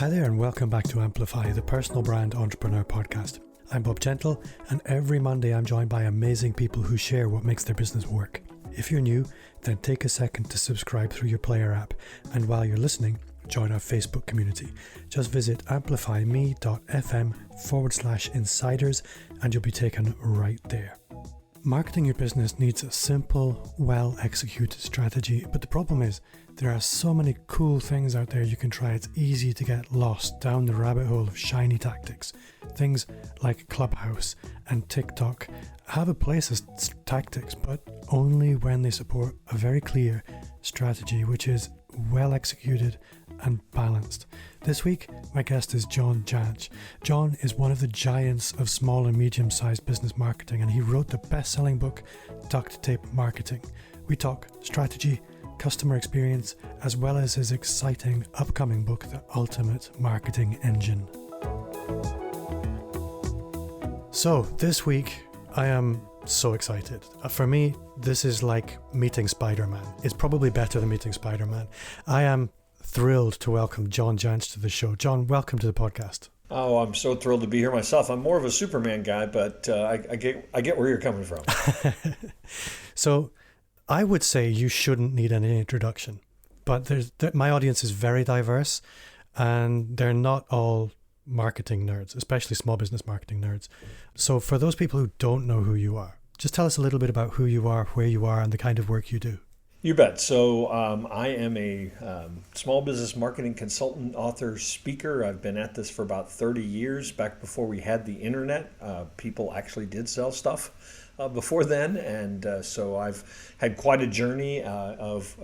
Hi there and welcome back to Amplify, the personal brand entrepreneur podcast. I'm Bob Gentle, and every Monday I'm joined by amazing people who share what makes their business work. If you're new, then take a second to subscribe through your player app, and while you're listening, join our Facebook community. Just visit amplifyme.fm/insiders and you'll be taken right there. Marketing your business needs a simple, well-executed strategy, but the problem is there are so many cool things out there you can try. It's easy to get lost down the rabbit hole of shiny tactics. Things like Clubhouse and TikTok have a place as tactics, but only when they support a very clear strategy, which is well executed and balanced. This week, my guest is John Jantsch. John is one of the giants of small and medium-sized business marketing, and he wrote the best-selling book, Duct Tape Marketing. We talk strategy, customer experience, as well as his exciting upcoming book, The Ultimate Marketing Engine. So, this week, I am so excited. For me, this is like meeting Spider-Man. It's probably better than meeting Spider-Man. I am thrilled to welcome John Jantsch to the show. John, welcome to the podcast. Oh, I'm so thrilled to be here myself. I'm more of a Superman guy, but I get where you're coming from. So, I would say you shouldn't need any introduction, but my audience is very diverse, and they're not all marketing nerds, especially small business marketing nerds. So for those people who don't know who you are, just tell us a little bit about who you are, where you are, and the kind of work you do. You bet. So I am a small business marketing consultant, author, speaker. I've been at this for about 30 years. Back before we had the internet, people actually did sell stuff before then. And so I've had quite a journey of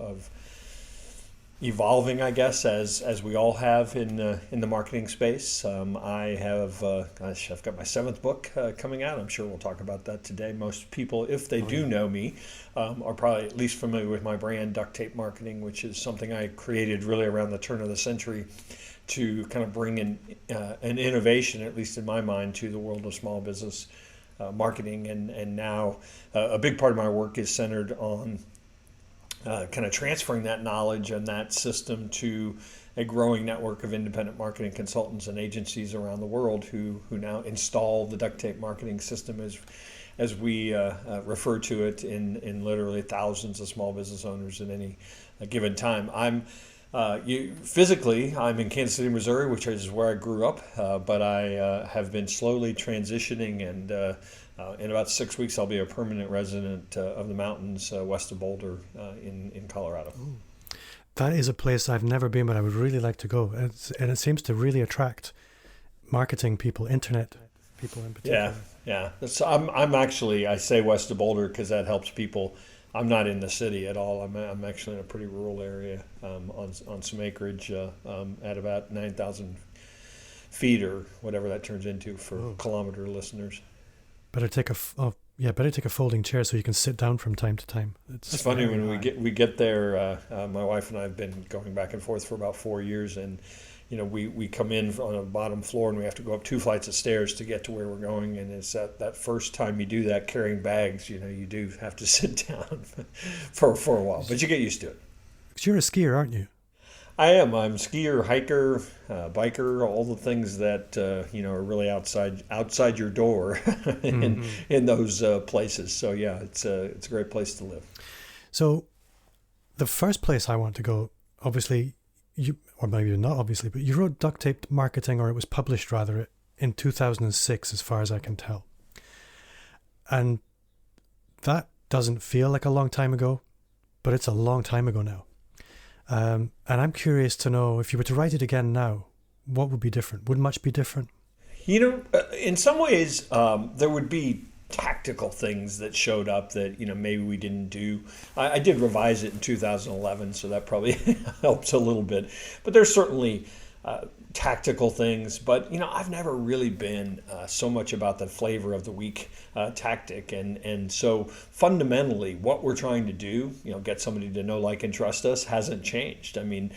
evolving, I guess, as we all have in the marketing space. I have, I've got my 7th book coming out. I'm sure we'll talk about that today. Most people, if they do know me, are probably at least familiar with my brand, Duct Tape Marketing, which is something I created really around the turn of the century to kind of bring in an innovation, at least in my mind, to the world of small business marketing. And now a big part of my work is centered on kind of transferring that knowledge and that system to a growing network of independent marketing consultants and agencies around the world who now install the duct tape marketing system as we refer to it in literally thousands of small business owners at any given time. I'm physically I'm in Kansas City, Missouri, which is where I grew up, but I have been slowly transitioning, and in about 6 weeks, I'll be a permanent resident of the mountains west of Boulder in Colorado. Ooh. That is a place I've never been, but I would really like to go. And it seems to really attract marketing people, internet people in particular. Yeah. So I'm actually, I say west of Boulder because that helps people. I'm not in the city at all. I'm actually in a pretty rural area on some acreage at about 9,000 feet or whatever that turns into for kilometer listeners. Better take a folding chair so you can sit down from time to time. It's funny when we get there. My wife and I have been going back and forth for about 4 years, and we come in on a bottom floor and we have to go up 2 flights of stairs to get to where we're going. And it's that first time you do that carrying bags, you do have to sit down for a while, but you get used to it. Because you're a skier, aren't you? I am. I'm a skier, hiker, biker, all the things that are really outside your door in those places. So yeah, it's a great place to live. So the first place I want to go, obviously, or maybe not obviously, but you wrote Duct Tape Marketing, or it was published rather, in 2006, as far as I can tell. And that doesn't feel like a long time ago, but it's a long time ago now. And I'm curious to know, if you were to write it again now, what would be different? Would much be different? In some ways, there would be tactical things that showed up that, maybe we didn't do. I did revise it in 2011, so that probably helps a little bit. But there's certainly tactical things. But, I've never really been so much about the flavor of the week tactic. And so fundamentally, what we're trying to do, get somebody to know, like, and trust us hasn't changed. I mean,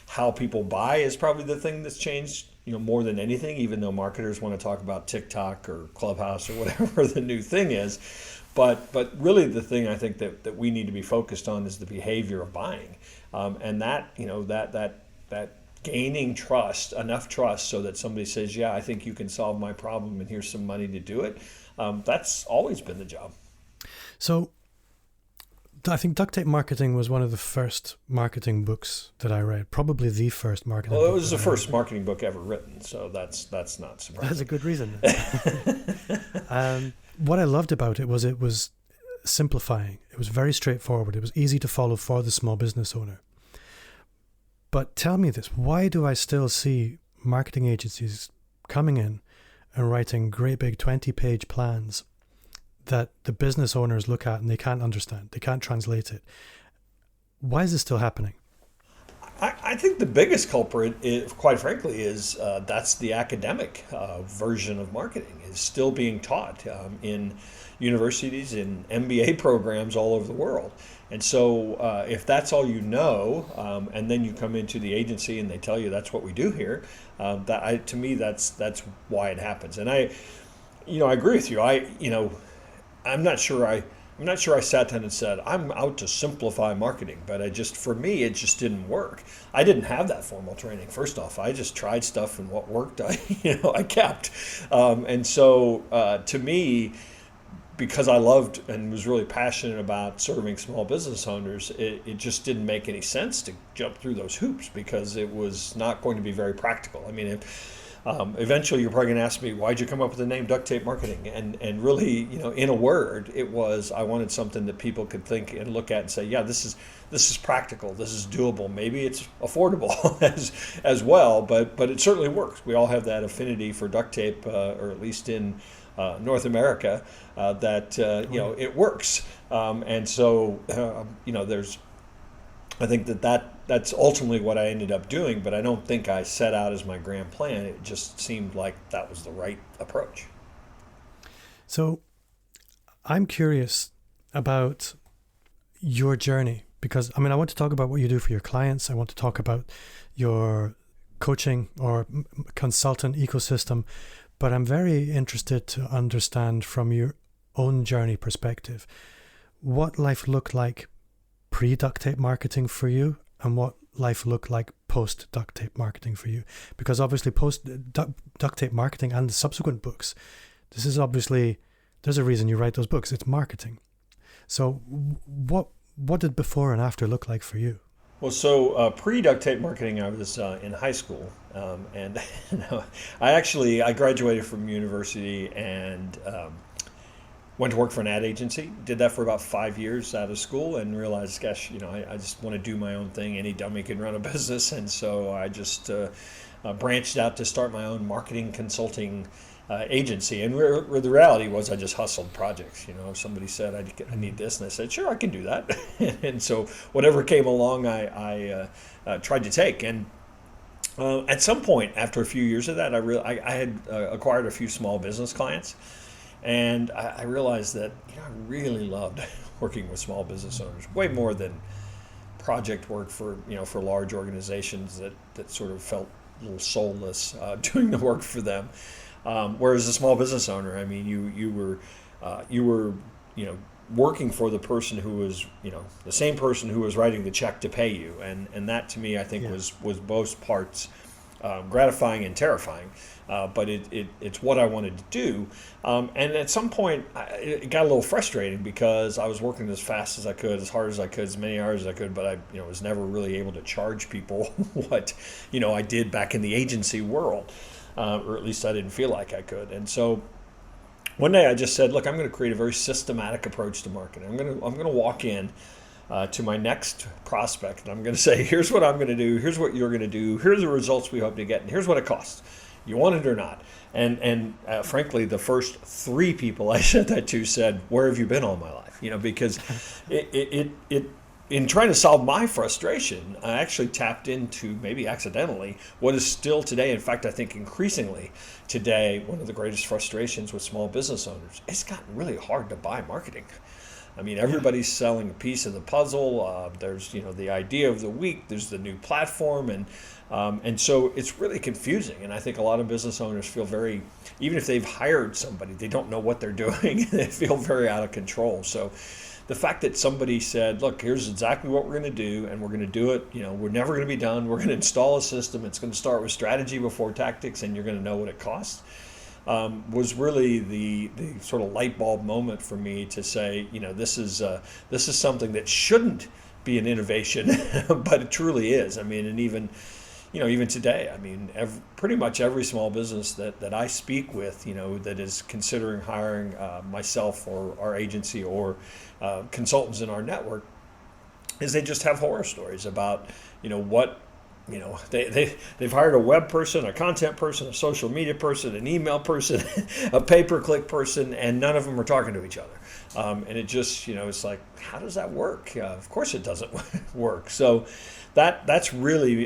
how people buy is probably the thing that's changed, more than anything, even though marketers want to talk about TikTok or Clubhouse or whatever the new thing is. But really the thing I think that we need to be focused on is the behavior of buying. And that gaining trust, enough trust so that somebody says, yeah, I think you can solve my problem and here's some money to do it. That's always been the job. So I think Duct Tape Marketing was one of the first marketing books that I read, probably the first marketing book. Well, it was the first marketing book ever written, so that's not surprising. That's a good reason. What I loved about it was simplifying. It was very straightforward. It was easy to follow for the small business owner. But tell me this, why do I still see marketing agencies coming in and writing great big 20-page plans that the business owners look at and they can't understand, they can't translate it? Why is this still happening? I think the biggest culprit, quite frankly, is that's the academic version of marketing is still being taught in universities, in MBA programs all over the world. And so if that's all you know, and then you come into the agency and they tell you that's what we do here, to me, that's why it happens. And I agree with you. I'm not sure I sat down and said, I'm out to simplify marketing, but for me, it just didn't work. I didn't have that formal training. First off, I just tried stuff, and what worked, I kept. And so to me, because I loved and was really passionate about serving small business owners, it just didn't make any sense to jump through those hoops because it was not going to be very practical. I mean, eventually you're probably going to ask me, why'd you come up with the name Duct Tape Marketing? And really, in a word, it was, I wanted something that people could think and look at and say, yeah, this is practical, this is doable. Maybe it's affordable as well, but it certainly works. We all have that affinity for duct tape, or at least in North America, that it works. And so I think that's ultimately what I ended up doing, but I don't think I set out as my grand plan. It just seemed like that was the right approach. So I'm curious about your journey, because I want to talk about what you do for your clients. I want to talk about your coaching or consultant ecosystem, but I'm very interested to understand from your own journey perspective what life looked like pre-duct tape marketing for you and what life looked like post-duct tape marketing for you. Because obviously post-duct tape marketing and the subsequent books, this is obviously, there's a reason you write those books, it's marketing. So what did before and after look like for you? Well, so pre-duct tape marketing, I was in high school, and I graduated from university and went to work for an ad agency. Did that for about 5 years out of school and realized, gosh, I just want to do my own thing. Any dummy can run a business, and so I just branched out to start my own marketing consulting agency. And where the reality was, I just hustled projects. If somebody said I need this, and I said, sure, I can do that. And so whatever came along, I tried to take. And at some point, after a few years of that, I had acquired a few small business clients, and I realized that I really loved working with small business owners, way more than project work for large organizations that sort of felt a little soulless doing the work for them. Whereas a small business owner, you were working for the person who was the same person who was writing the check to pay you, and that to me I think was both parts gratifying and terrifying, but it's what I wanted to do, and at some point it got a little frustrating because I was working as fast as I could, as hard as I could, as many hours as I could, but I was never really able to charge people what I did back in the agency world. Or at least I didn't feel like I could. And so one day I just said, look, I'm going to create a very systematic approach to marketing. I'm going to walk in to my next prospect, and I'm going to say, here's what I'm going to do, here's what you're going to do, here's the results we hope to get, and here's what it costs. You want it or not? And frankly, the first 3 people I said that to said, where have you been all my life? Because it in trying to solve my frustration, I actually tapped into, maybe accidentally, what is still today, in fact, I think increasingly today, one of the greatest frustrations with small business owners. It's gotten really hard to buy marketing. Everybody's selling a piece of the puzzle. There's, the idea of the week. There's the new platform, and so it's really confusing. And I think a lot of business owners feel even if they've hired somebody, they don't know what they're doing. They feel very out of control. So the fact that somebody said, look, here's exactly what we're going to do, and we're going to do it, we're never going to be done. We're going to install a system. It's going to start with strategy before tactics, and you're going to know what it costs, was really the sort of light bulb moment for me to say, this is something that shouldn't be an innovation, but it truly is. I mean, and even today, I mean, pretty much every small business that I speak with, that is considering hiring myself or our agency or consultants in our network, is they just have horror stories about, they've hired a web person, a content person, a social media person, an email person, a pay-per-click person, and none of them are talking to each other. And it just, it's like, how does that work? Of course it doesn't work. So that's really,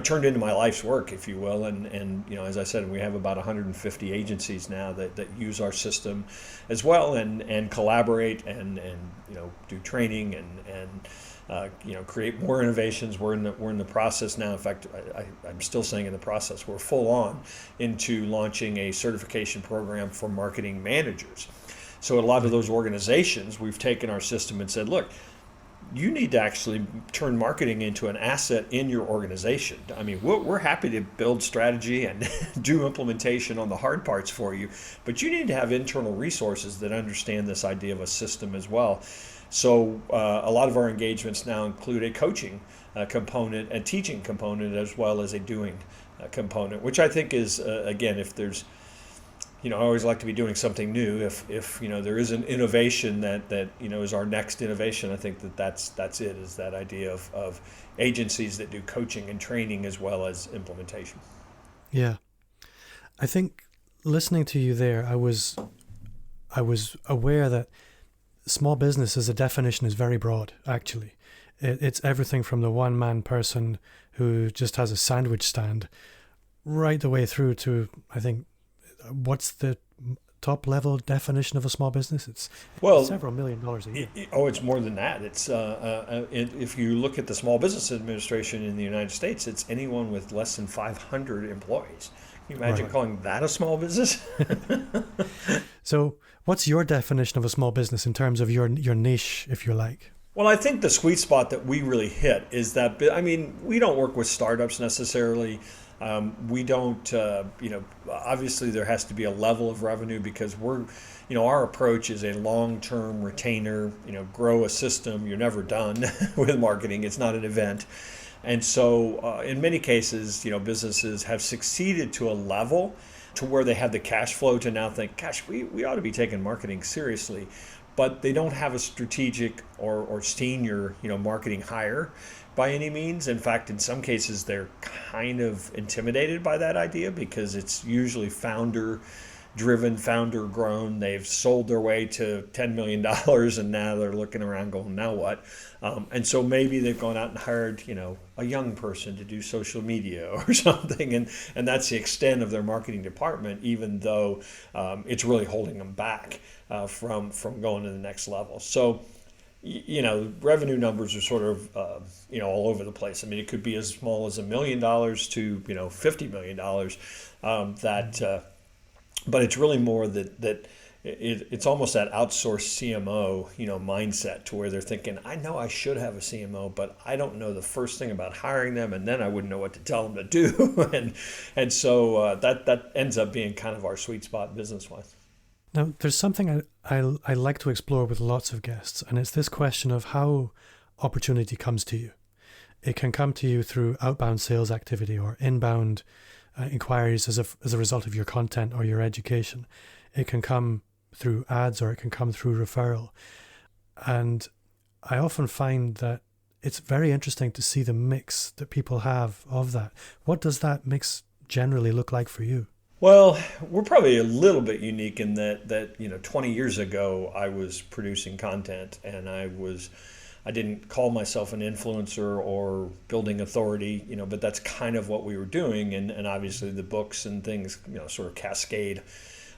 turned into my life's work, if you will. And as I said, we have about 150 agencies now that use our system as well, and collaborate and do training and create more innovations. We're in the process now. In fact, I'm still saying in the process. We're full on into launching a certification program for marketing managers. So a lot of those organizations, we've taken our system and said, look, you need to actually turn marketing into an asset in your organization. I mean, we're happy to build strategy and do implementation on the hard parts for you, but you need to have internal resources that understand this idea of a system as well. So a lot of our engagements now include a coaching component, a teaching component, as well as a doing component, which I think is, again, if there's, I always like to be doing something new. If there is an innovation that is our next innovation, I think that's it, is that idea of agencies that do coaching and training as well as implementation. Yeah. I think listening to you there, I was aware that small business as a definition is very broad, actually. It's everything from the one-man person who just has a sandwich stand right the way through to, I think, what's the top level definition of a small business? It's several $1 million a year. It's more than that. It's if you look at the Small Business Administration in the United States, it's anyone with less than 500 employees. Can you imagine calling that a small business? So what's your definition of a small business in terms of your niche, if you like? Well, I think the sweet spot that we really hit is that, we don't work with startups necessarily. We don't, obviously there has to be a level of revenue because our approach is a long-term retainer, grow a system. You're never done with marketing. It's not an event. And so in many cases, businesses have succeeded to a level to where they have the cash flow to now think, gosh, we ought to be taking marketing seriously. But they don't have a strategic or senior, marketing hire by any means. In fact, in some cases, they're kind of intimidated by that idea because it's usually founder-driven, founder-grown. They've sold their way to $10 million, and now they're looking around going, now what? And so maybe they've gone out and hired, a young person to do social media or something, and that's the extent of their marketing department, even though it's really holding them back from going to the next level. So, revenue numbers are sort of, all over the place. I mean, it could be as small as $1 million to, $50 million. But it's really more that it's almost that outsourced CMO, mindset to where they're thinking, I know I should have a CMO, but I don't know the first thing about hiring them, and then I wouldn't know what to tell them to do. and so that ends up being kind of our sweet spot business-wise. Now, there's something I like to explore with lots of guests, and it's this question of how opportunity comes to you. It can come to you through outbound sales activity or inbound inquiries as a result of your content or your education. It can come through ads or it can come through referral. And I often find that it's very interesting to see the mix that people have of that. What does that mix generally look like for you? Well, we're probably a little bit unique in that 20 years ago, I was producing content and I didn't call myself an influencer or building authority, but that's kind of what we were doing. And obviously the books and things, sort of cascade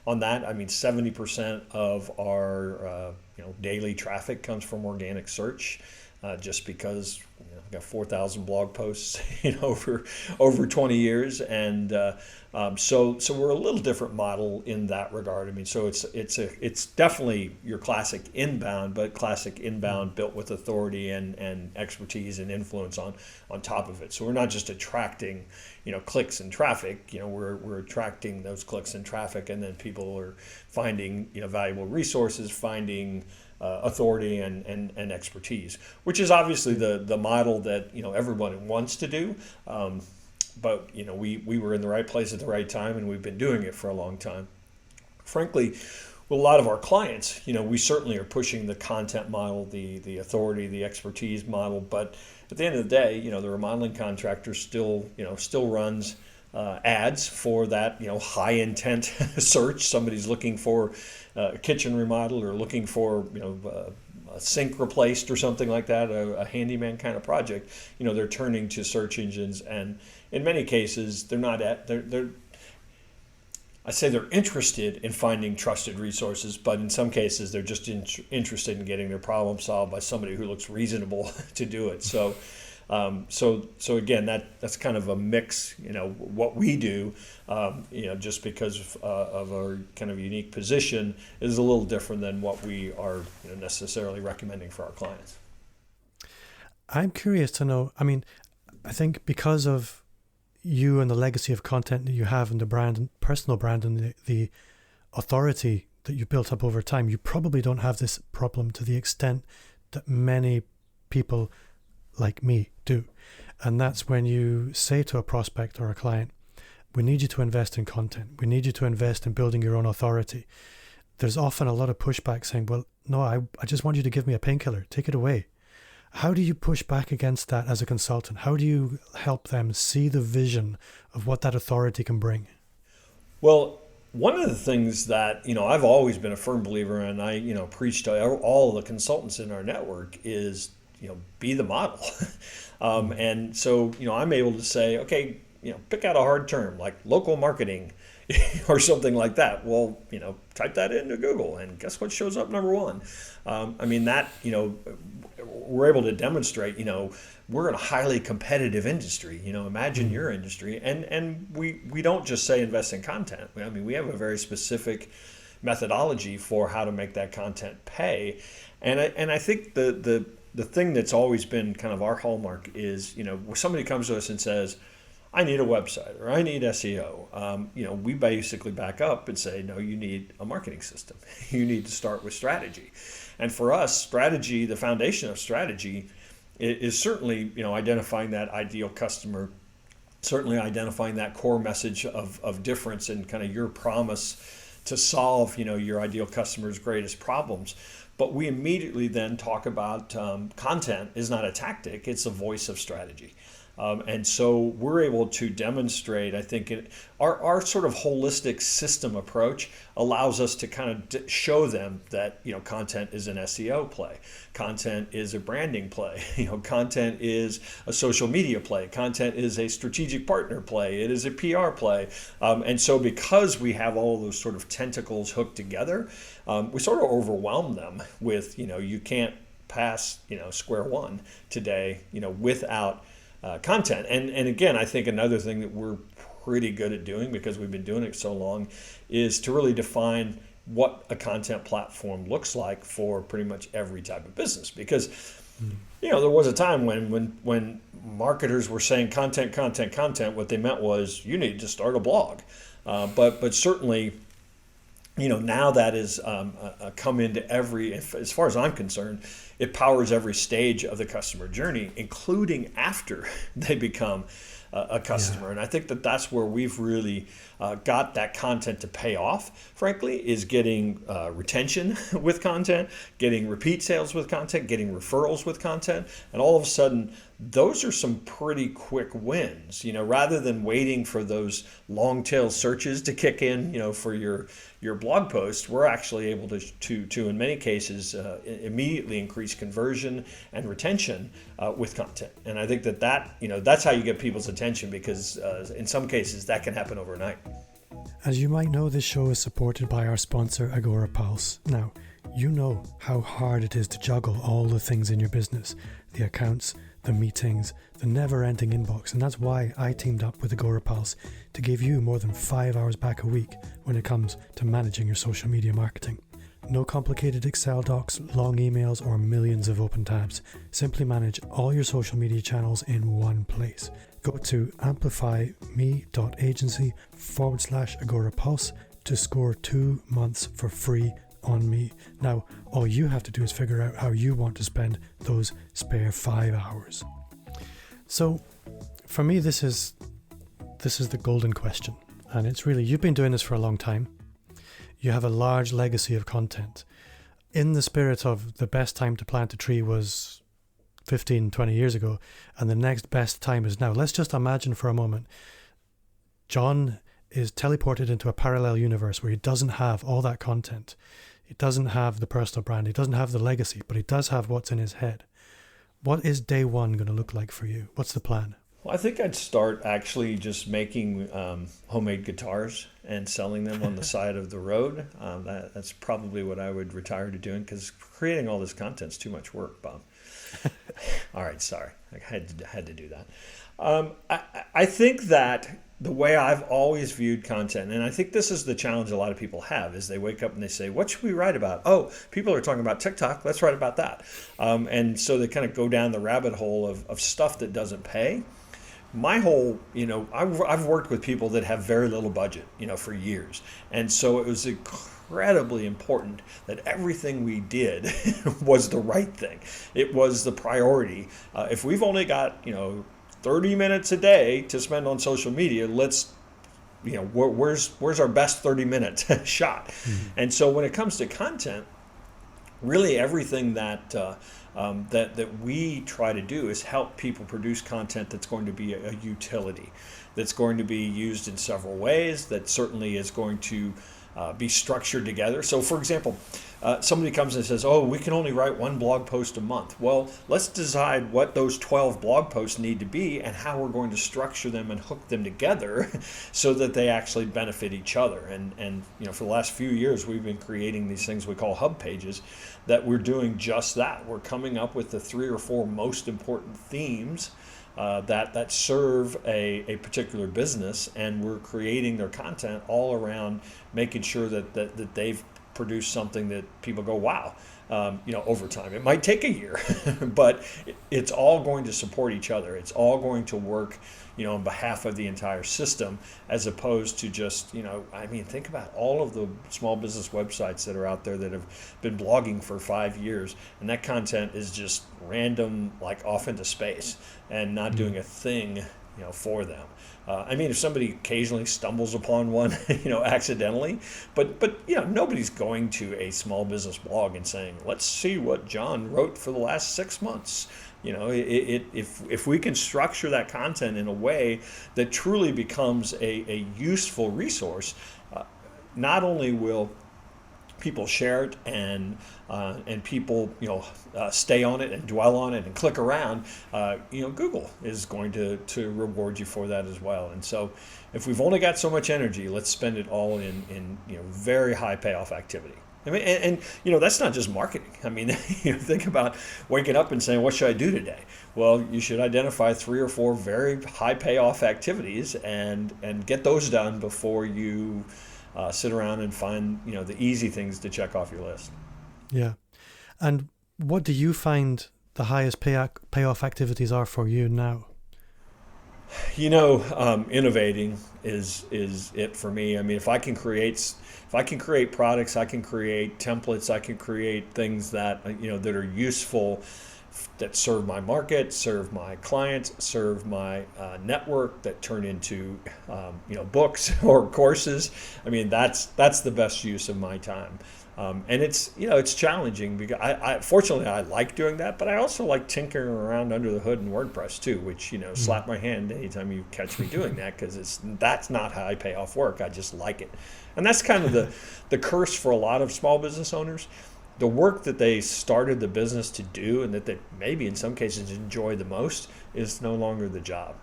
on that. 70% of our, daily traffic comes from organic search. just because I've got 4,000 blog posts over 20 years, and so we're a little different model in that regard. I mean, so it's definitely your classic inbound, but classic inbound built with authority and expertise and influence on top of it. So we're not just attracting clicks and traffic. We're attracting those clicks and traffic, and then people are finding valuable resources, finding authority and expertise, which is obviously the model that everyone wants to do. But we were in the right place at the right time, and we've been doing it for a long time. Frankly, with a lot of our clients, we certainly are pushing the content model, the authority, the expertise model. But at the end of the day, the remodeling contractor still runs ads for that high intent search. Somebody's looking for a kitchen remodel or looking for a sink replaced or something like that, a handyman kind of project. They're turning to search engines, and in many cases they're interested in finding trusted resources, but in some cases they're just interested in getting their problem solved by somebody who looks reasonable to do it. So again, that's kind of a mix. What we do, just because of our kind of unique position, is a little different than what we are necessarily recommending for our clients. I'm curious to know. I mean, I think because of you and the legacy of content that you have, and the brand, personal brand, and the authority that you built up over time, you probably don't have this problem to the extent that many people like me do. And that's when you say to a prospect or a client, we need you to invest in content. We need you to invest in building your own authority. There's often a lot of pushback saying, well, no, I just want you to give me a painkiller. Take it away. How do you push back against that as a consultant? How do you help them see the vision of what that authority can bring? Well, one of the things that, I've always been a firm believer in, and I, preach to all the consultants in our network, is be the model. And so, I'm able to say, okay, pick out a hard term like local marketing or something like that. Well, type that into Google, and guess what shows up number one? We're able to demonstrate, we're in a highly competitive industry. Imagine your industry. And we don't just say invest in content. We have a very specific methodology for how to make that content pay. And I think the thing that's always been kind of our hallmark is, when somebody comes to us and says, I need a website or I need SEO, we basically back up and say, no, you need a marketing system. You need to start with strategy. And for us, strategy, the foundation of strategy is certainly, identifying that ideal customer, certainly identifying that core message of difference and kind of your promise to solve, your ideal customer's greatest problems. But we immediately then talk about content is not a tactic, it's a voice of strategy. And so we're able to demonstrate, I think, our sort of holistic system approach allows us to kind of show them that, content is an SEO play. Content is a branding play. Content is a social media play. Content is a strategic partner play. It is a PR play. And so because we have all those sort of tentacles hooked together, we sort of overwhelm them with, you can't pass, square one today, without content. And again, I think another thing that we're pretty good at doing, because we've been doing it so long, is to really define what a content platform looks like for pretty much every type of business. Because there was a time when marketers were saying content, what they meant was you need to start a blog. But certainly, now that is come into every, as far as I'm concerned, it powers every stage of the customer journey, including after they become a customer. Yeah. And I think that that's where we've really got that content to pay off, frankly, is getting retention with content, getting repeat sales with content, getting referrals with content. And all of a sudden, those are some pretty quick wins, rather than waiting for those long tail searches to kick in, for your blog post. We're actually able to in many cases, immediately increase conversion and retention with content. And I think that that's how you get people's attention, because in some cases that can happen overnight. As you might know, this show is supported by our sponsor, Agora Pulse. Now, you know how hard it is to juggle all the things in your business. the accounts, the meetings, the never-ending inbox, and that's why I teamed up with AgoraPulse to give you more than 5 hours back a week when it comes to managing your social media marketing. No complicated Excel docs, long emails, or millions of open tabs. Simply manage all your social media channels in one place. Go to amplifyme.agency/AgoraPulse to score 2 months for free on me. Now, all you have to do is figure out how you want to spend those spare 5 hours. So, for me, this is the golden question. And it's really, you've been doing this for a long time. You have a large legacy of content. In the spirit of the best time to plant a tree was 15, 20 years ago, and the next best time is now. Let's just imagine for a moment, John is teleported into a parallel universe where he doesn't have all that content. He doesn't have the personal brand. He doesn't have the legacy, but he does have what's in his head. What is day one going to look like for you? What's the plan? Well, I think I'd start actually just making homemade guitars and selling them on the side of the road. That's probably what I would retire to doing, because creating all this content's too much work, Bob. All right, sorry. I had to do that. I think that the way I've always viewed content, and I think this is the challenge a lot of people have, is they wake up and they say, what should we write about? Oh, people are talking about TikTok. Let's write about that. And so they kind of go down the rabbit hole of stuff that doesn't pay. My whole, I've worked with people that have very little budget, for years. And so it was incredibly important that everything we did was the right thing. It was the priority. If we've only got, 30 minutes a day to spend on social media, let's, where's our best 30 minute shot? Mm-hmm. And so when it comes to content, really everything that we try to do is help people produce content that's going to be a utility, that's going to be used in several ways, that certainly is going to be structured together. So for example, somebody comes and says, oh, we can only write one blog post a month. Well, let's decide what those 12 blog posts need to be and how we're going to structure them and hook them together so that they actually benefit each other. And for the last few years, we've been creating these things we call hub pages that we're doing just that. We're coming up with the 3 or 4 most important themes that serve a particular business, and we're creating their content all around making sure that they've produced something that people go, wow, over time. It might take a year, but it's all going to support each other. It's all going to work, on behalf of the entire system, as opposed to just, think about all of the small business websites that are out there that have been blogging for 5 years, and that content is just random, like off into space and not doing a thing, for them. If somebody occasionally stumbles upon one, accidentally, but nobody's going to a small business blog and saying, let's see what John wrote for the last 6 months. If we can structure that content in a way that truly becomes a useful resource, not only will people share it and people stay on it and dwell on it and click around, Google is going to reward you for that as well. And so if we've only got so much energy, let's spend it all in very high payoff activity. And that's not just marketing. Think about waking up and saying, what should I do today? Well, you should identify 3 or 4 very high payoff activities and get those done before you sit around and find the easy things to check off your list. Yeah. And what do you find the highest payoff activities are for you now? Innovating is it for me. If I can create products, I can create templates, I can create things that that are useful, that serve my market, serve my clients, serve my network, that turn into books or courses. That's the best use of my time. And it's challenging because fortunately I like doing that, but I also like tinkering around under the hood in WordPress too, which slap my hand anytime you catch me doing that, because that's not high payoff work. I just like it, and that's kind of the curse for a lot of small business owners. The work that they started the business to do and that they maybe in some cases enjoy the most is no longer the job.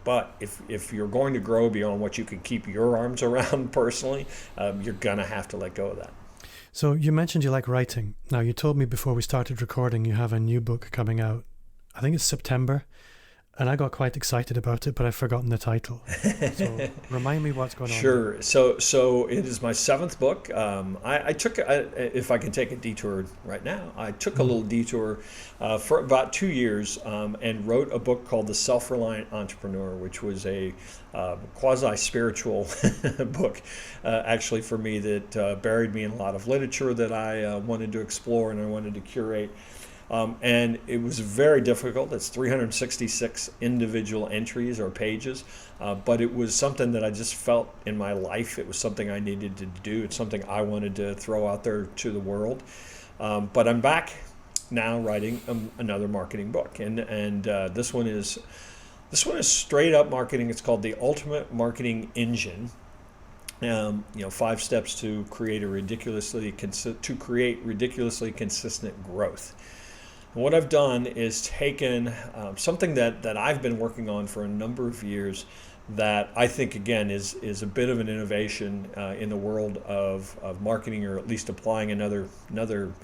But if you're going to grow beyond what you can keep your arms around personally, you're going to have to let go of that. So you mentioned you like writing. Now, you told me before we started recording you have a new book coming out I think it's September, and I got quite excited about it, but I've forgotten the title. So remind me what's going on. Sure. So it is my seventh book. I took, if I can take a detour right now, I took a little detour for about 2 years and wrote a book called The Self-Reliant Entrepreneur, which was a quasi-spiritual book, actually, for me, that buried me in a lot of literature that I wanted to explore and I wanted to curate. And it was very difficult. It's 366 individual entries or pages, but it was something that I just felt in my life. It was something I needed to do. It's something I wanted to throw out there to the world. But I'm back now writing another marketing book, and this one is straight up marketing. It's called The Ultimate Marketing Engine. 5 steps to create ridiculously consistent growth. And what I've done is taken something that I've been working on for a number of years that I think, again, is a bit of an innovation in the world of marketing, or at least applying another kind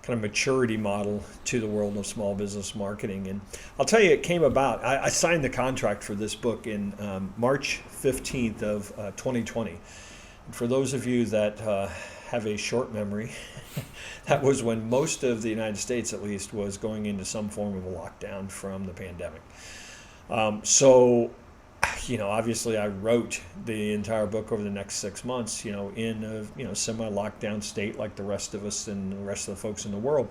of maturity model to the world of small business marketing. And I'll tell you, it came about. I signed the contract for this book in March 15th of 2020. And for those of you that have a short memory, that was when most of the United States, at least, was going into some form of a lockdown from the pandemic. So, obviously I wrote the entire book over the next 6 months, in a semi-lockdown state like the rest of us and the rest of the folks in the world.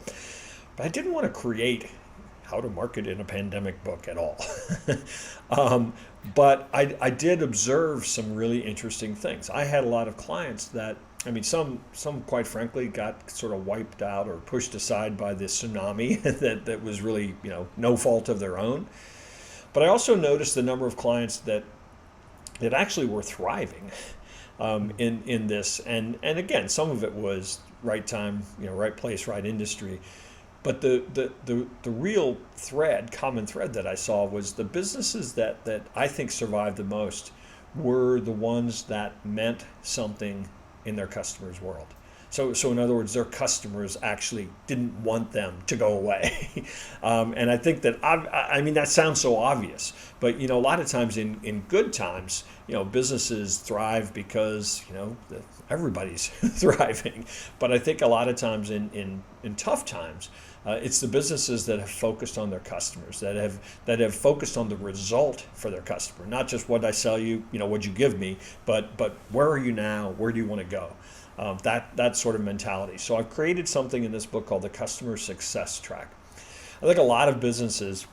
But I didn't want to create how to market in a pandemic book at all. But I did observe some really interesting things. I had a lot of clients that, some quite frankly got sort of wiped out or pushed aside by the tsunami that was really, no fault of their own. But I also noticed the number of clients that actually were thriving in this. And again, some of it was right time, right place, right industry. But the real common thread that I saw was the businesses that I think survived the most were the ones that meant something in their customers' world. So in other words, their customers actually didn't want them to go away. And I think that, that sounds so obvious, but, a lot of times in good times, businesses thrive because, everybody's thriving. But I think a lot of times in tough times, it's the businesses that have focused on their customers, that have focused on the result for their customer, not just what I sell you, what you give me, but where are you now? Where do you want to go? That sort of mentality. So I've created something in this book called the Customer Success Track. I think a lot of businesses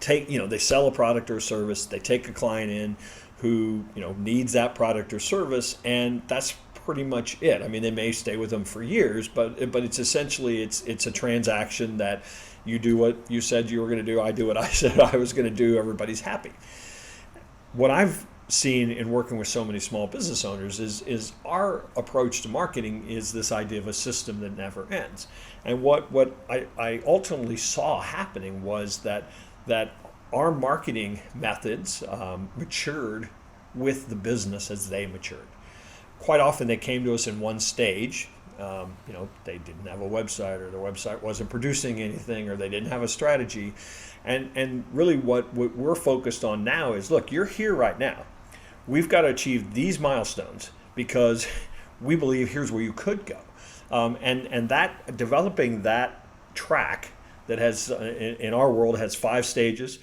they sell a product or a service, they take a client in who, needs that product or service, and that's pretty much it. They may stay with them for years, but it's essentially, it's a transaction that you do what you said you were going to do, I do what I said I was going to do, everybody's happy. What I've seen in working with so many small business owners is our approach to marketing is this idea of a system that never ends. And what I ultimately saw happening was that our marketing methods matured with the business as they matured. Quite often they came to us in one stage. They didn't have a website, or their website wasn't producing anything, or they didn't have a strategy. And really what we're focused on now is, look, you're here right now. We've got to achieve these milestones because we believe here's where you could go. And that developing that track that has, in our world, has 5 stages.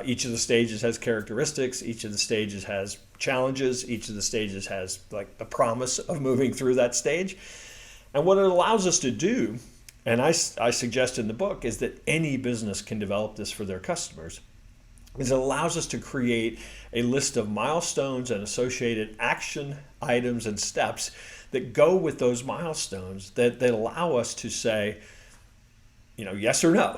Each of the stages has characteristics. Each of the stages has challenges. Each of the stages has like the promise of moving through that stage. And what it allows us to do, and I suggest in the book, is that any business can develop this for their customers, is it allows us to create a list of milestones and associated action items and steps that go with those milestones that allow us to say, yes or no.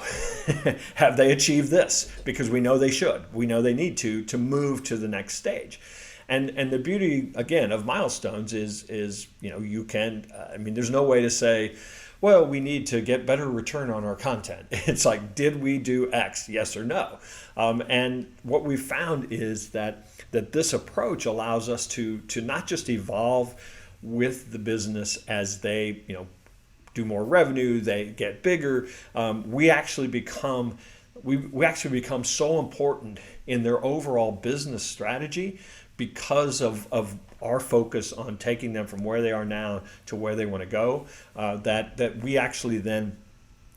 Have they achieved this? Because we know they should. We know they need to move to the next stage. And the beauty, again, of milestones is you can, there's no way to say, well, we need to get better return on our content. It's like, did we do X, yes or no? And what we found is that this approach allows us to not just evolve with the business as they, do more revenue, they get bigger. We actually become we actually become so important in their overall business strategy because of our focus on taking them from where they are now to where they want to go, that we actually then,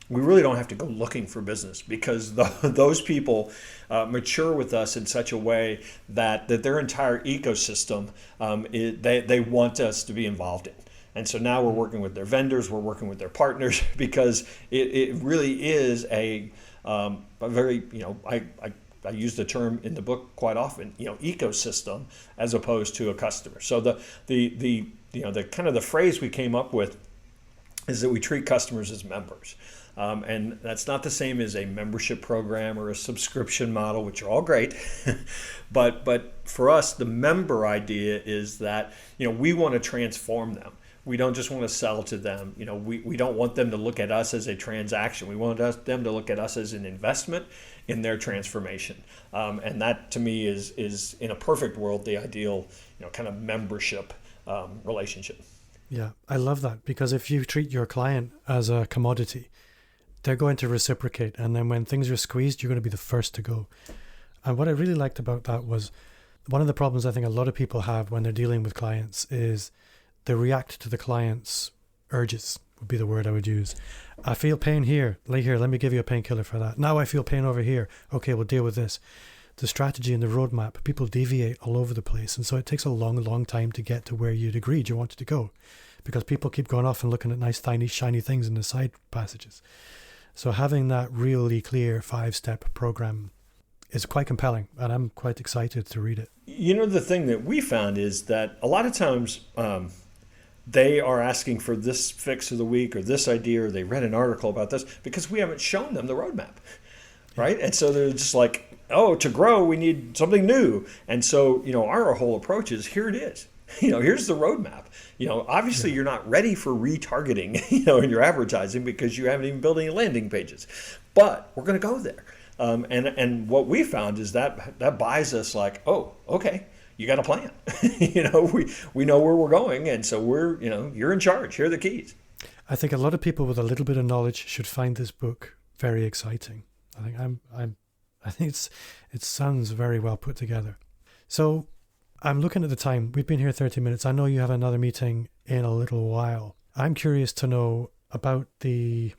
we really don't have to go looking for business, because those people mature with us in such a way that their entire ecosystem, they want us to be involved in. And so now we're working with their vendors, we're working with their partners, because it really is a very, I use the term in the book quite often, ecosystem as opposed to a customer. So the kind of the phrase we came up with is that we treat customers as members. And that's not the same as a membership program or a subscription model, which are all great. but for us, the member idea is that, we want to transform them. We don't just want to sell to them. We don't want them to look at us as a transaction. We want them to look at us as an investment in their transformation. And that, to me, is in a perfect world, the ideal, kind of membership relationship. Yeah, I love that, because if you treat your client as a commodity, they're going to reciprocate. And then when things are squeezed, you're going to be the first to go. And what I really liked about that was, one of the problems I think a lot of people have when they're dealing with clients is they react to the client's urges, would be the word I would use. I feel pain here, lay here, let me give you a painkiller for that. Now I feel pain over here. Okay, we'll deal with this. The strategy and the roadmap, people deviate all over the place. And so it takes a long, long time to get to where you'd agreed you wanted to go, because people keep going off and looking at nice, tiny, shiny things in the side passages. So having that really clear 5-step program is quite compelling, and I'm quite excited to read it. The thing that we found is that a lot of times they are asking for this fix of the week or this idea, or they read an article about this, because we haven't shown them the roadmap, right? And so they're just like, oh, to grow, we need something new. And so, our whole approach is, here it is. Here's the roadmap. Obviously you're not ready for retargeting, in your advertising, because you haven't even built any landing pages, but we're going to go there. And what we found is that buys us like, oh, okay, you got a plan. We know where we're going. And so we're, you're in charge. Here are the keys. I think a lot of people with a little bit of knowledge should find this book very exciting. I think it sounds very well put together. So I'm looking at the time. We've been here 30 minutes. I know you have another meeting in a little while. I'm curious to know about the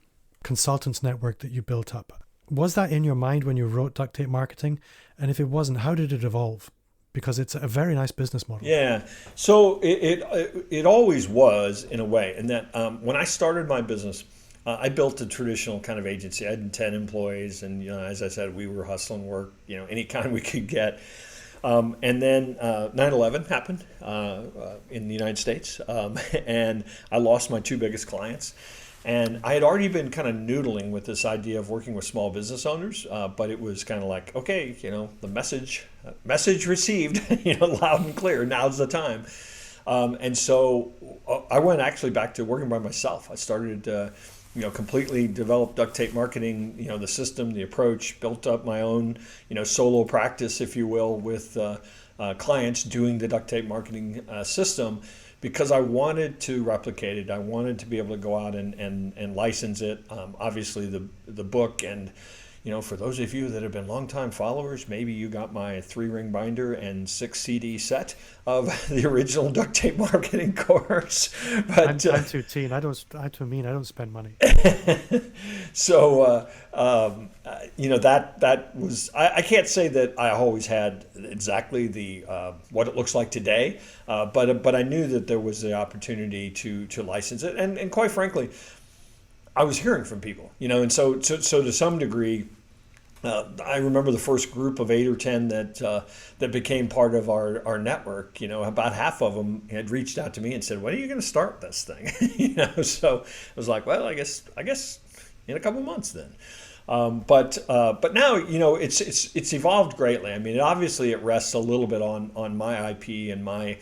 consultants network that you built up. Was that in your mind when you wrote Duct Tape Marketing? And if it wasn't, how did it evolve? Because it's a very nice business model. Yeah. So it always was, in a way. And that when I started my business, I built a traditional kind of agency. I had 10 employees. And, as I said, we were hustling work, any kind we could get. And then 9/11 happened in the United States, and I lost my 2 biggest clients. And I had already been kind of noodling with this idea of working with small business owners, but it was kind of like, okay, the message received, loud and clear. Now's the time. And so I went actually back to working by myself. I started completely developed Duct Tape Marketing, the system, the approach, built up my own, solo practice, if you will, with clients doing the Duct Tape Marketing system, because I wanted to replicate it. I wanted to be able to go out and license it. Obviously, the book, and for those of you that have been longtime followers, maybe you got my 3-ring binder and 6 CD set of the original Duct Tape Marketing course. But I'm too teen. I don't spend money. So that was, I can't say that I always had exactly the what it looks like today, but I knew that there was the opportunity to license it, and quite frankly, I was hearing from people, and so to some degree. I remember the first group of 8 or 10 that became part of our network. About half of them had reached out to me and said, "When are you going to start this thing?" So I was like, "Well, I guess in a couple months then." But now it's evolved greatly. I mean, obviously it rests a little bit on my IP and my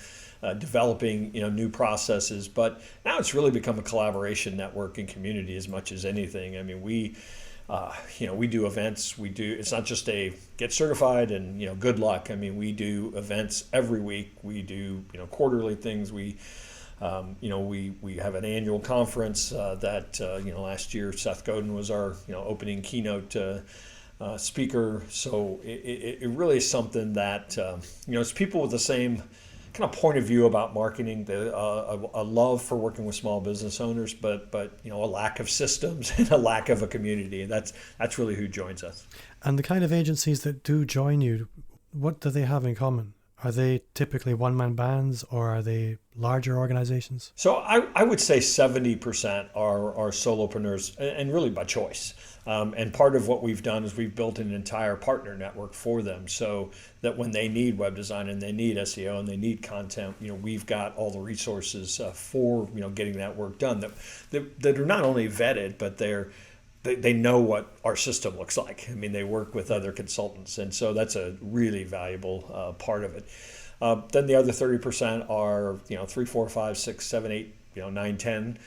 developing new processes, but now it's really become a collaboration network and community as much as anything. I mean, we do events. It's not just a get certified and good luck. I mean, we do events every week. We do quarterly things. We have an annual conference that last year Seth Godin was our opening keynote speaker. So it really is something that, it's people with the same kind of point of view about marketing, a love for working with small business owners, but a lack of systems and a lack of a community. And that's really who joins us. And the kind of agencies that do join you, what do they have in common? Are they typically one-man bands, or are they larger organizations? So I would say 70% are solopreneurs, and really by choice. And part of what we've done is we've built an entire partner network for them, so that when they need web design and they need SEO and they need content, we've got all the resources for getting that work done. That are not only vetted, but they know what our system looks like. I mean, they work with other consultants, and so that's a really valuable part of it. Then the other 30% are 3, 4, 5, 6, 7, 8, 9, 10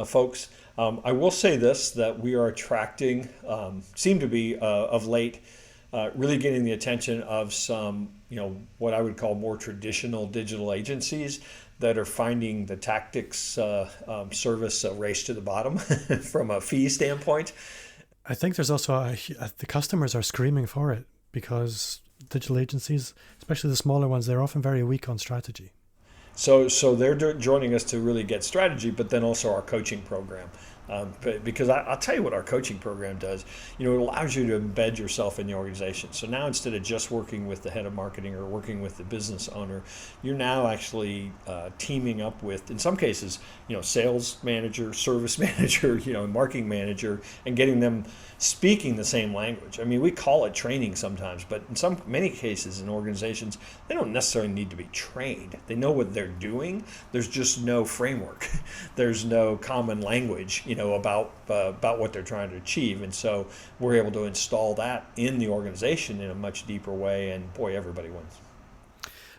folks. I will say this, that we are attracting, seem to be of late, really getting the attention of some what I would call more traditional digital agencies that are finding the tactics service a race to the bottom from a fee standpoint. I think there's also the customers are screaming for it, because digital agencies, especially the smaller ones, they're often very weak on strategy. So they're joining us to really get strategy, but then also our coaching program. Because I'll tell you what our coaching program does. It allows you to embed yourself in the organization. So now, instead of just working with the head of marketing or working with the business owner, you're now actually teaming up with, in some cases, sales manager, service manager, marketing manager, and getting them speaking the same language. I mean, we call it training sometimes, but in many cases in organizations, they don't necessarily need to be trained. They know what they're doing. There's just no framework. There's no common language, about what they're trying to achieve. And so we're able to install that in the organization in a much deeper way, and boy, everybody wins.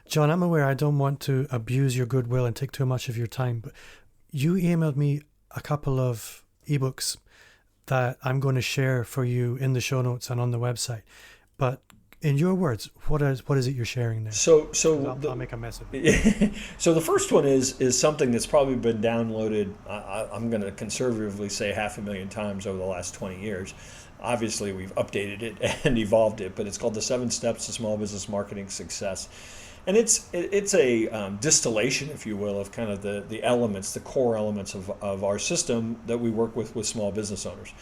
John, I'm aware I don't want to abuse your goodwill and take too much of your time, but you emailed me a couple of ebooks that I'm going to share for you in the show notes and on the website. But in your words, what is it you're sharing there? So I'll make a mess of it. So the first one is something that's probably been downloaded, I'm going to conservatively say 500,000 times over the last 20 years. Obviously, we've updated it and evolved it, but it's called The 7 Steps to Small Business Marketing Success. And it's a distillation, if you will, of kind of the elements, the core elements of our system that we work with small business owners.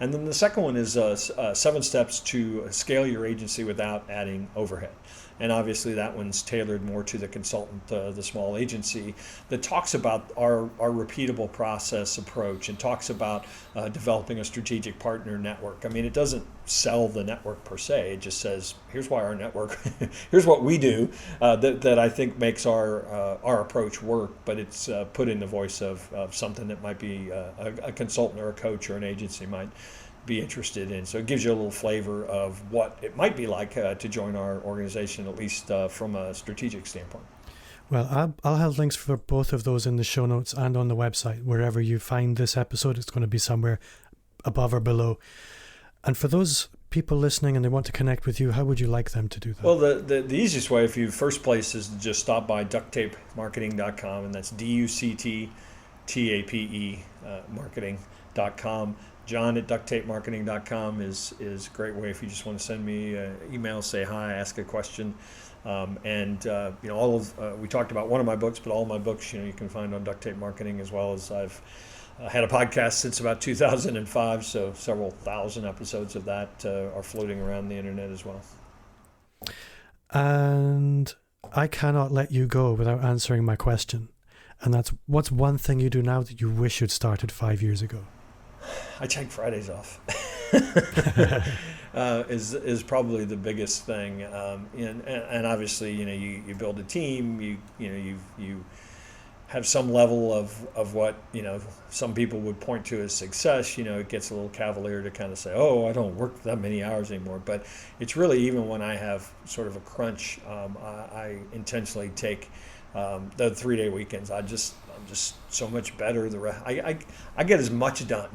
And then the second one is 7 steps to scale your agency without adding overhead. And obviously that one's tailored more to the consultant, the small agency, that talks about our repeatable process approach and talks about developing a strategic partner network. I mean, it doesn't sell the network per se. It just says, here's why our network, here's what we do that I think makes our approach work, but it's put in the voice of something that might be a consultant or a coach or an agency might be interested in. So it gives you a little flavor of what it might be like to join our organization, at least from a strategic standpoint. Well, I'll have links for both of those in the show notes and on the website. Wherever you find this episode, it's going to be somewhere above or below. And for those people listening and they want to connect with you, how would you like them to do that? Well, the easiest way, first place, is to just stop by ducttapemarketing.com, and that's DUCTTAPE marketing.com. John at ducttapemarketing.com is a great way if you just want to send me an email, say hi, ask a question. All of we talked about one of my books, but all of my books, you can find on Duct Tape Marketing, as well as I've had a podcast since about 2005, so several thousand episodes of that are floating around the internet as well. And I cannot let you go without answering my question. And that's, what's one thing you do now that you wish you'd started 5 years ago? I take Fridays off. Is probably the biggest thing, and obviously you build a team, you have some level of what some people would point to as success. It gets a little cavalier to kind of say, oh, I don't work that many hours anymore, but it's really, even when I have sort of a crunch, I intentionally take the 3-day weekends. I'm just so much better. I get as much done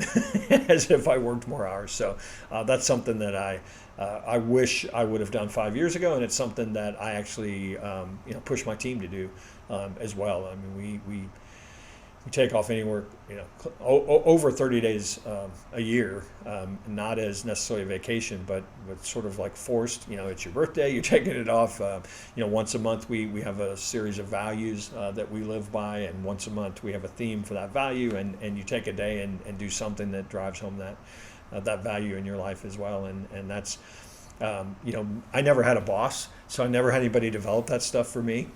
as if I worked more hours. So that's something that I wish I would have done 5 years ago, and it's something that I actually push my team to do as well. I mean, we we take off anywhere, over 30 days a year, not as necessarily a vacation, but sort of like forced. It's your birthday, you're taking it off. Once a month we have a series of values that we live by, and once a month we have a theme for that value, and you take a day and do something that drives home that value in your life as well. And that's, I never had a boss, so I never had anybody develop that stuff for me.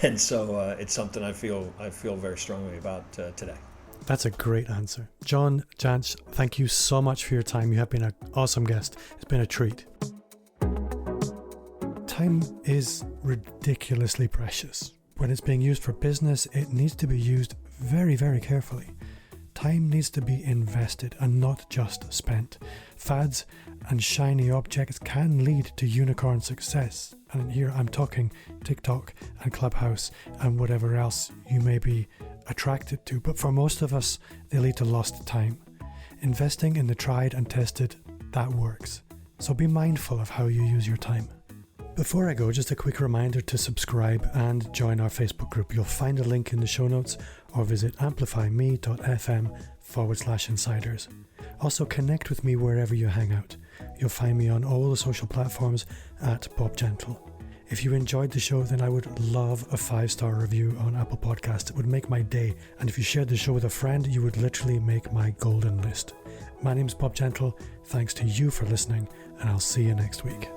And so it's something I feel very strongly about today. That's a great answer. John Jantsch, thank you so much for your time. You have been an awesome guest. It's been a treat. Time is ridiculously precious. When it's being used for business, it needs to be used very, very carefully. Time needs to be invested and not just spent. Fads and shiny objects can lead to unicorn success. And here I'm talking TikTok and Clubhouse and whatever else you may be attracted to. But for most of us, they lead to lost time. Investing in the tried and tested, that works. So be mindful of how you use your time. Before I go, just a quick reminder to subscribe and join our Facebook group. You'll find a link in the show notes or visit amplifyme.fm/insiders. Also connect with me wherever you hang out. You'll find me on all the social platforms at Bob Gentle. If you enjoyed the show, then I would love a 5-star review on Apple Podcasts. It would make my day. And if you shared the show with a friend, you would literally make my golden list. My name's Bob Gentle. Thanks to you for listening, and I'll see you next week.